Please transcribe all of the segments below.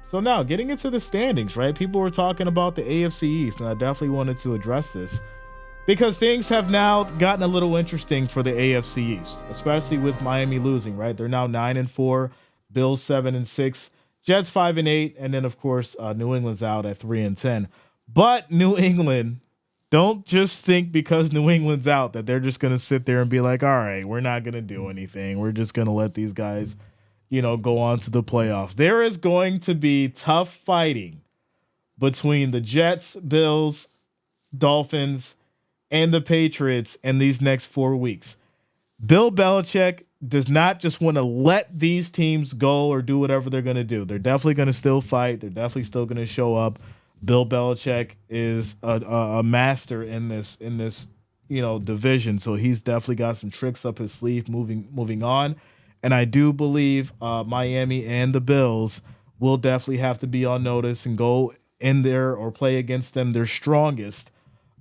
So now getting into the standings, right? People were talking about the AFC East, and I definitely wanted to address this because things have now gotten a little interesting for the AFC East, especially with Miami losing, right? They're now 9-4, Bills 7-6, Jets 5-8, and then of course New England's out at 3-10. But New England, don't just think because New England's out that they're just going to sit there and be like, all right, we're not going to do anything. We're just going to let these guys, go on to the playoffs. There is going to be tough fighting between the Jets, Bills, Dolphins, and the Patriots in these next 4 weeks. Bill Belichick does not just want to let these teams go or do whatever they're going to do. They're definitely going to still fight. They're definitely still going to show up. Bill Belichick is a master in this division, so he's definitely got some tricks up his sleeve moving on. And I do believe Miami and the Bills will definitely have to be on notice and go in there or play against them their strongest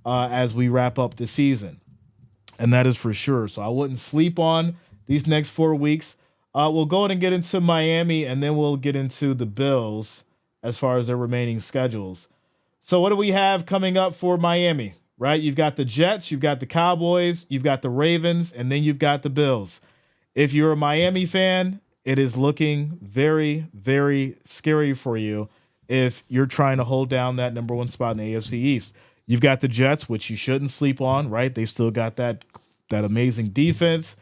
as we wrap up the season. And that is for sure. So I wouldn't sleep on these next 4 weeks. We'll go ahead and get into Miami, and then we'll get into the Bills as far as their remaining schedules. So what do we have coming up for Miami, right? You've got the Jets, you've got the Cowboys, you've got the Ravens, and then you've got the Bills. If you're a Miami fan, it is looking very, very scary for you if you're trying to hold down that number one spot in the AFC East. You've got the Jets, which you shouldn't sleep on, right? They've still got that amazing defense.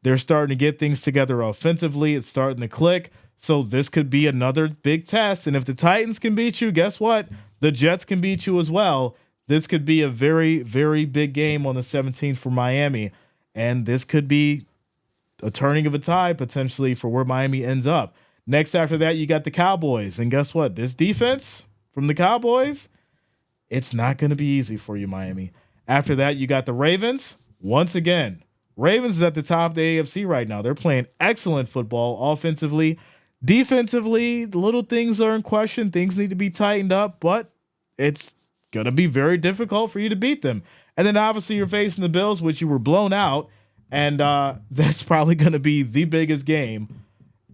They're starting to get things together offensively. It's starting to click. So this could be another big test. And if the Titans can beat you, guess what? The Jets can beat you as well. This could be a very, very big game on the 17th for Miami. And this could be a turning of a tide potentially for where Miami ends up. Next after that, you got the Cowboys. And guess what? This defense from the Cowboys, it's not going to be easy for you, Miami. After that, you got the Ravens. Once again, Ravens is at the top of the AFC right now. They're playing excellent football offensively. Defensively, the little things are in question. Things need to be tightened up, but it's going to be very difficult for you to beat them. And then obviously you're facing the Bills, which you were blown out, and that's probably going to be the biggest game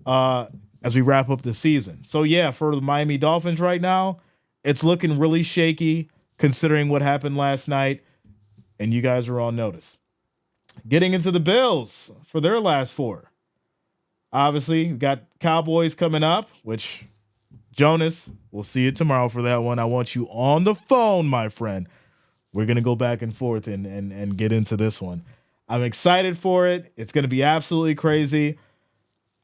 as we wrap up the season. So, yeah, for the Miami Dolphins right now, it's looking really shaky considering what happened last night, and you guys are on notice. Getting into the Bills for their last 4. Obviously, we've got Cowboys coming up, which Jonas, we'll see you tomorrow for that one. I want you on the phone, my friend. We're going to go back and forth and get into this one. I'm excited for it. It's going to be absolutely crazy.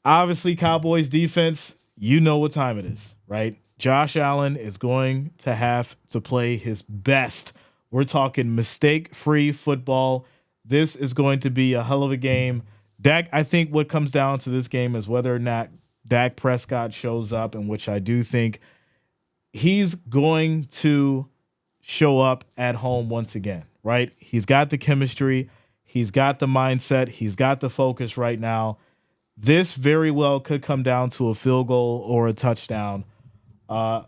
Obviously, Cowboys defense, you know what time it is, right? Josh Allen is going to have to play his best. We're talking mistake-free football. This is going to be a hell of a game. Dak, I think what comes down to this game is whether or not Dak Prescott shows up, in which I do think he's going to show up at home once again, right? He's got the chemistry. He's got the mindset. He's got the focus right now. This very well could come down to a field goal or a touchdown as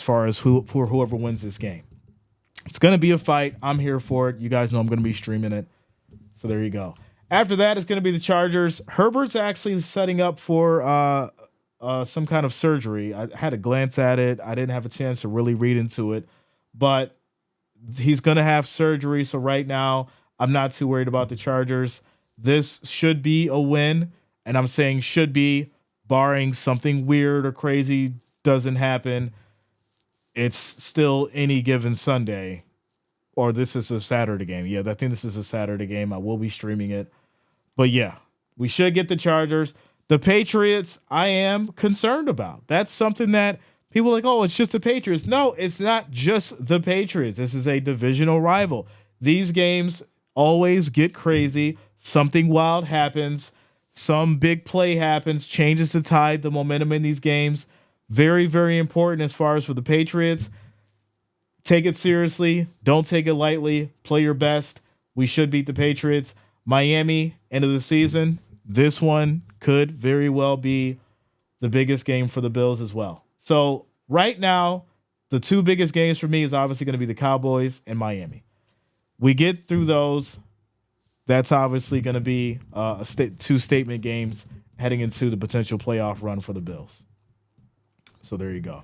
far as for whoever wins this game. It's going to be a fight. I'm here for it. You guys know I'm going to be streaming it. So there you go. After that, it's going to be the Chargers. Herbert's actually setting up for some kind of surgery. I had a glance at it. I didn't have a chance to really read into it, but he's going to have surgery. So right now, I'm not too worried about the Chargers. This should be a win, and I'm saying should be, barring something weird or crazy doesn't happen. It's still any given Sunday, or this is a Saturday game. Yeah, I think this is a Saturday game. I will be streaming it. But yeah, we should get the Chargers. The Patriots, I am concerned about. That's something that people are like, oh, it's just the Patriots. No, it's not just the Patriots. This is a divisional rival. These games always get crazy. Something wild happens. Some big play happens, changes the tide, the momentum in these games. Very, very important as far as for the Patriots. Take it seriously. Don't take it lightly. Play your best. We should beat the Patriots. Miami, end of the season. This one could very well be the biggest game for the Bills as well. So right now, the two biggest games for me is obviously going to be the Cowboys and Miami. We get through those. That's obviously going to be two statement games heading into the potential playoff run for the Bills. So there you go.